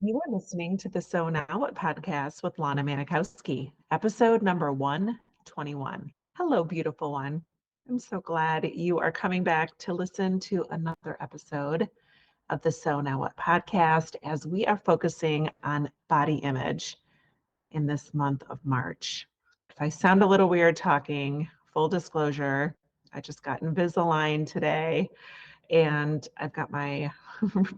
You are listening to the So Now What podcast with Lana Manikowski, episode number 121. Hello, beautiful one. I'm so glad you are coming back to listen to another episode of the So Now What podcast as we are focusing on body image in this month of March. If I sound a little weird talking, full disclosure, I just got Invisalign today and I've got my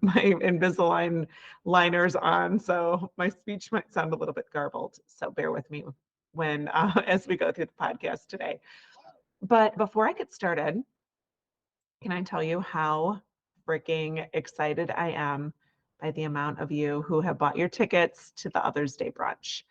my Invisalign liners on, so my speech might sound a little bit garbled. So bear with me when as we go through the podcast today. But before I get started, can I tell you how freaking excited I am by the amount of you who have bought your tickets to the Others Day brunch?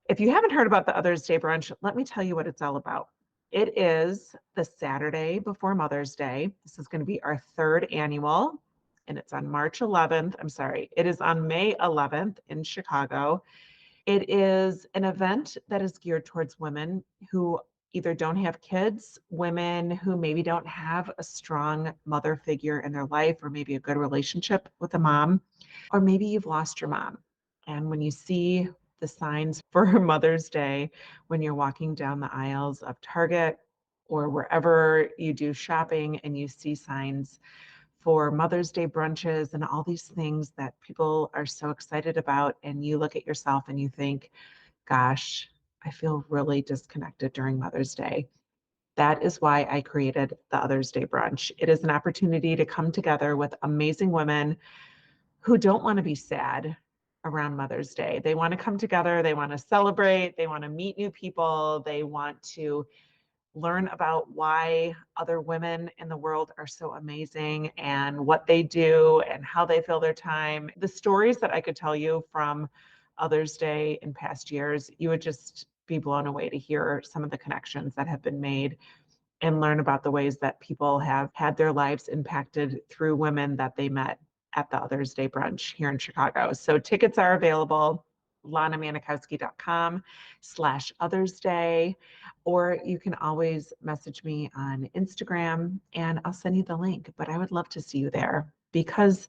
If you haven't heard about the Others Day brunch, let me tell you what it's all about. It is the Saturday before Mother's Day. This is going to be our third annual, and it's on March 11th. I'm sorry, it is on May 11th in Chicago. It is an event that is geared towards women who either don't have kids, women who maybe don't have a strong mother figure in their life, or maybe a good relationship with a mom, or maybe you've lost your mom. And when you see the signs for Mother's Day, when you're walking down the aisles of Target or wherever you do shopping and you see signs for Mother's Day brunches and all these things that people are so excited about, and you look at yourself and you think, gosh, I feel really disconnected during Mother's Day. That is why I created the Others Day brunch. It is an opportunity to come together with amazing women who don't want to be sad around Mother's Day. They want to come together, they want to celebrate, they want to meet new people, they want to learn about why other women in the world are so amazing and what they do and how they fill their time. The stories that I could tell you from Others Day in past years, you would just be blown away to hear some of the connections that have been made and learn about the ways that people have had their lives impacted through women that they met at the Others Day brunch here in Chicago. So tickets are available, lanamanikowski.com/Others Day, or you can always message me on Instagram and I'll send you the link. But I would love to see you there because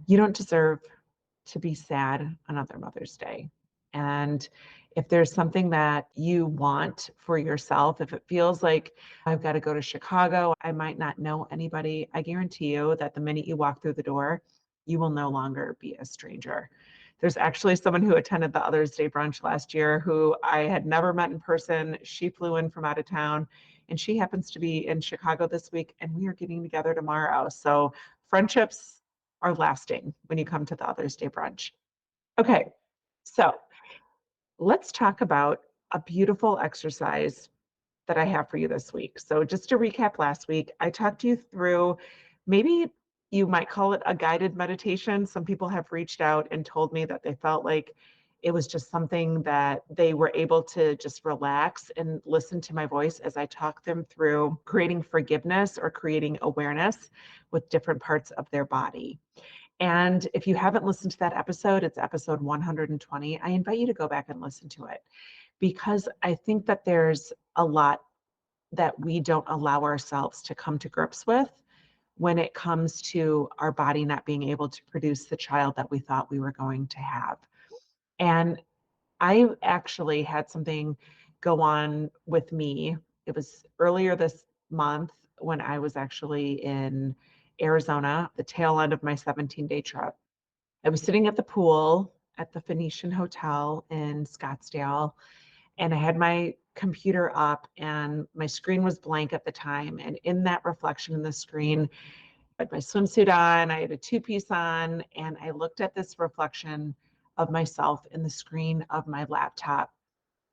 you don't deserve to be sad on other Mother's Day. And if there's something that you want for yourself, if it feels like I've got to go to Chicago, I might not know anybody, I guarantee you that the minute you walk through the door, you will no longer be a stranger. There's actually someone who attended the Others Day brunch last year who I had never met in person. She flew in from out of town and she happens to be in Chicago this week and we are getting together tomorrow. So friendships are lasting when you come to the Others Day brunch. Okay, so let's talk about a beautiful exercise that I have for you this week. So just to recap last week, I talked you through, maybe you might call it a guided meditation. Some people have reached out and told me that they felt like it was just something that they were able to just relax and listen to my voice as I talk them through creating forgiveness or creating awareness with different parts of their body. And if you haven't listened to that episode, it's episode 120. I invite you to go back and listen to it because I think that there's a lot that we don't allow ourselves to come to grips with when it comes to our body not being able to produce the child that we thought we were going to have. And I actually had something go on with me. It was earlier this month when I was actually in Arizona, the tail end of my 17-day trip. I was sitting at the pool at the Phoenician Hotel in Scottsdale, and I had my computer up and my screen was blank at the time. And in that reflection in the screen, I had my swimsuit on, I had a two-piece on, and I looked at this reflection of myself in the screen of my laptop.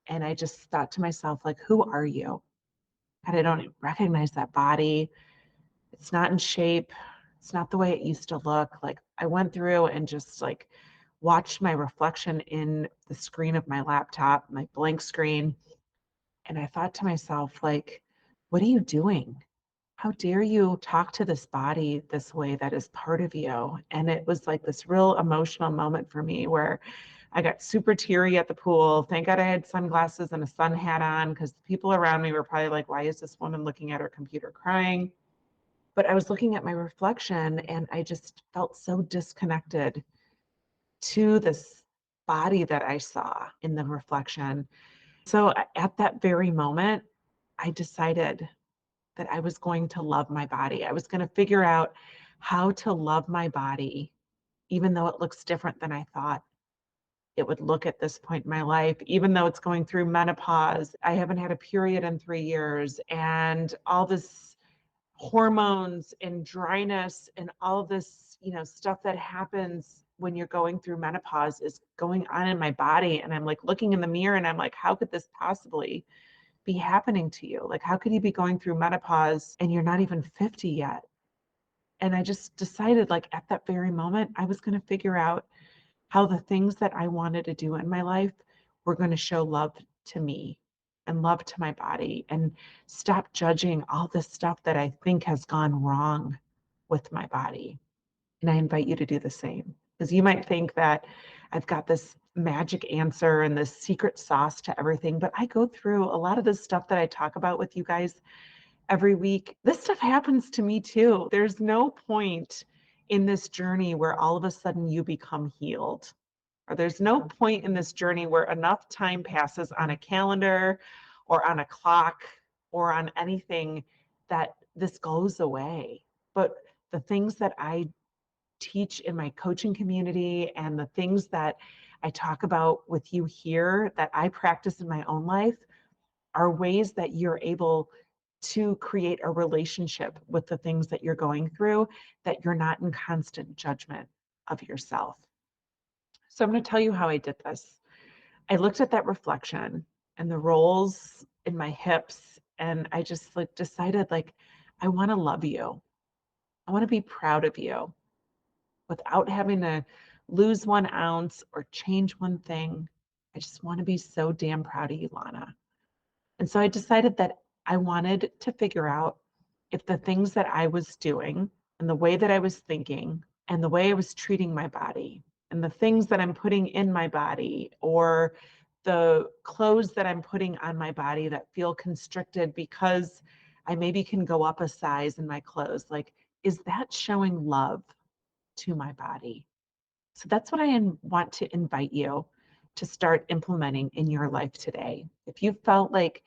And I just thought to myself, like, who are you? And I don't recognize that body. It's not in shape. It's not the way it used to look. Like I went through and just like watched my reflection in the screen of my laptop, my blank screen. And I thought to myself, like, what are you doing? How dare you talk to this body this way that is part of you? And it was like this real emotional moment for me where I got super teary at the pool. Thank God I had sunglasses and a sun hat on because the people around me were probably like, why is this woman looking at her computer crying? But I was looking at my reflection and I just felt so disconnected to this body that I saw in the reflection. So at that very moment, I decided that I was going to love my body. I was going to figure out how to love my body, even though it looks different than I thought it would look at this point in my life, even though it's going through menopause. I haven't had a period in 3 years, and all this hormones and dryness and all this, stuff that happens when you're going through menopause is going on in my body. And I'm like looking in the mirror and I'm like, how could this possibly be happening to you? Like, how could you be going through menopause and you're not even 50 yet? And I just decided, like, at that very moment, I was going to figure out how the things that I wanted to do in my life were going to show love to me and love to my body and stop judging all this stuff that I think has gone wrong with my body. And I invite you to do the same, because you might think that I've got this magic answer and this secret sauce to everything, but I go through a lot of this stuff that I talk about with you guys every week. This stuff happens to me too. There's no point in this journey where all of a sudden you become healed. Or there's no point in this journey where enough time passes on a calendar or on a clock or on anything that this goes away. But the things that I teach in my coaching community and the things that I talk about with you here that I practice in my own life are ways that you're able to create a relationship with the things that you're going through, that you're not in constant judgment of yourself. So I'm going to tell you how I did this. I looked at that reflection and the rolls in my hips, and I just like decided, like, I want to love you. I want to be proud of you without having to lose 1 ounce or change one thing. I just want to be so damn proud of you, Lana. And so I decided that I wanted to figure out if the things that I was doing and the way that I was thinking and the way I was treating my body and the things that I'm putting in my body or the clothes that I'm putting on my body that feel constricted because I maybe can go up a size in my clothes, like, is that showing love to my body? So that's what I want to invite you to start implementing in your life today. If you felt like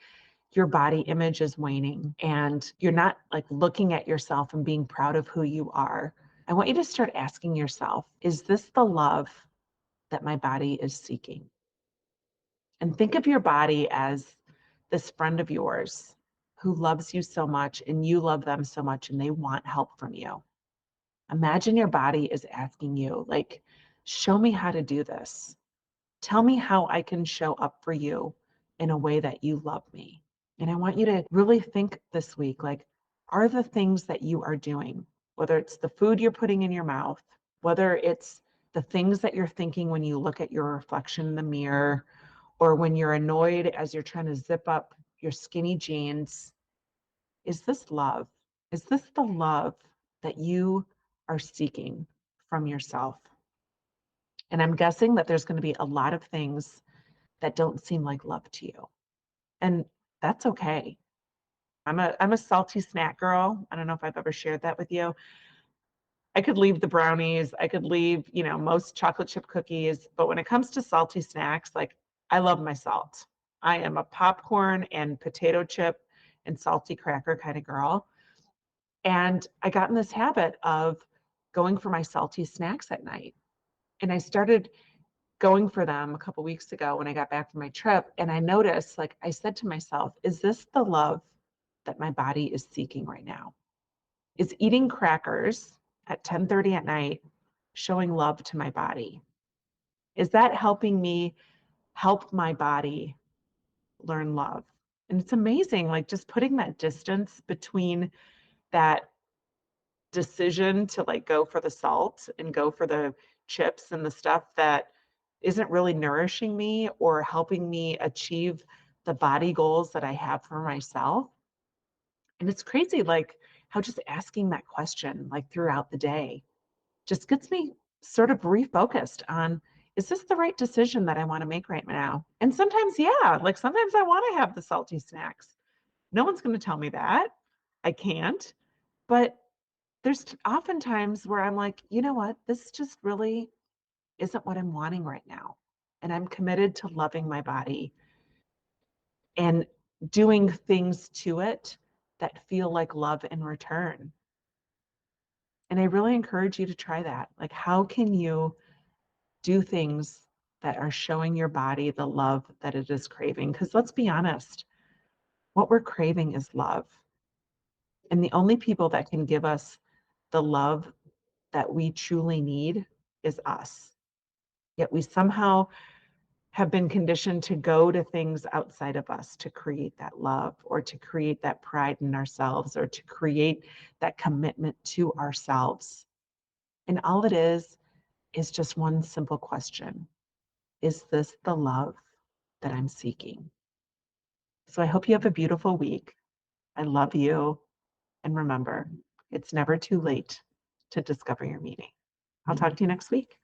your body image is waning and you're not like looking at yourself and being proud of who you are, I want you to start asking yourself, is this the love that my body is seeking? And think of your body as this friend of yours who loves you so much and you love them so much and they want help from you. Imagine your body is asking you, like, show me how to do this. Tell me how I can show up for you in a way that you love me. And I want you to really think this week, like, are the things that you are doing, whether it's the food you're putting in your mouth, whether it's the things that you're thinking when you look at your reflection in the mirror, or when you're annoyed as you're trying to zip up your skinny jeans, is this love? Is this the love that you are seeking from yourself? And I'm guessing that there's going to be a lot of things that don't seem like love to you. And that's okay. I'm a salty snack girl. I don't know if I've ever shared that with you. I could leave the brownies, I could leave, most chocolate chip cookies, but when it comes to salty snacks, like, I love my salt. I am a popcorn and potato chip and salty cracker kind of girl. And I got in this habit of going for my salty snacks at night. And I started going for them a couple weeks ago when I got back from my trip. And I noticed, like, I said to myself, is this the love that my body is seeking right now? Is eating crackers at 10:30 at night showing love to my body? Is that helping me help my body learn love? And it's amazing, like, just putting that distance between that decision to, like, go for the salt and go for the chips and the stuff that isn't really nourishing me or helping me achieve the body goals that I have for myself. And it's crazy, like, how just asking that question, like, throughout the day just gets me sort of refocused on, is this the right decision that I want to make right now? And sometimes, yeah, like, sometimes I want to have the salty snacks. No one's going to tell me that. I can't. But there's often times where I'm like, you know what? This just really isn't what I'm wanting right now. And I'm committed to loving my body and doing things to it that feel like love in return. And I really encourage you to try that. Like, how can you do things that are showing your body the love that it is craving? Because let's be honest, what we're craving is love. And the only people that can give us the love that we truly need is us. Yet we somehow have been conditioned to go to things outside of us to create that love or to create that pride in ourselves or to create that commitment to ourselves. And all it is just one simple question. Is this the love that I'm seeking? So I hope you have a beautiful week. I love you. And remember, it's never too late to discover your meaning. I'll talk to you next week.